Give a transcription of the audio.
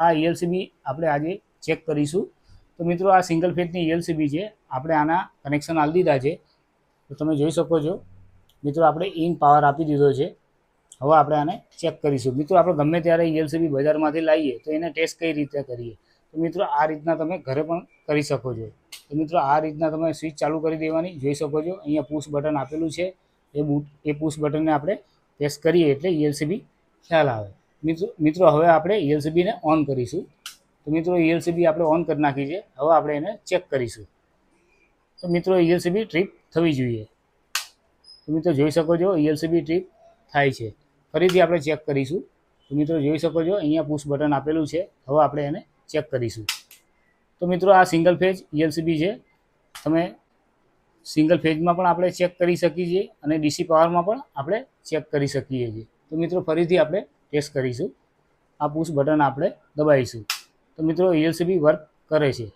આ ELCB આપણે આજે ચેક કરીશું। તો મિત્રો આ સિંગલ ફેઝની ELCB છે, આપણે આના કનેક્શન આપી દીધા છે। તો તમે જોઈ શકો છો મિત્રો, આપણે ઇન પાવર આપી દીધો છે। હવે આપણે આને ચેક કરીશું। મિત્રો આપણે ગમે ત્યારે ELCB બજારમાંથી લાવીએ તો એને ટેસ્ટ કઈ રીતે કરીએ, તો મિત્રો આ રીતના તમે ઘરે પણ કરી શકો છો। તો મિત્રો આ રીતના તમે સ્વિચ ચાલુ કરી દેવાની, જોઈ શકો છો અહીંયા પુશ બટન આપેલું છે, એ પુશ બટનને આપણે પ્રેસ કરીએ એટલે ELCB ખ્યાલ આવે। મિત્રો હવે આપણે ELCBને ઓન કરીશું। તો મિત્રો ELCB આપણે ઓન કરી નાખી છે, હવે આપણે એને ચેક કરીશું। તો મિત્રો ELCB ટ્રીપ થવી જોઈએ। તો મિત્રો જોઈ શકો છો ELCB ટ્રીપ થાય છે। ફરીથી આપણે ચેક કરીશું। તો મિત્રો જોઈ શકો છો અહીંયા પુશ બટન આપેલું છે, હવે આપણે એને ચેક કરીશું। તો મિત્રો આ સિંગલ ફેઝ ELCB છે, તમે સિંગલ ફેઝમાં પણ આપણે ચેક કરી શકીએ છીએ અને DC પાવરમાં પણ આપણે ચેક કરી શકીએ છીએ। તો મિત્રો ફરીથી આપણે ટેસ્ટ કરીશું। આ પુશ બટન આપણે દબાવીશું, તો મિત્રો ELCB વર્ક કરે છે।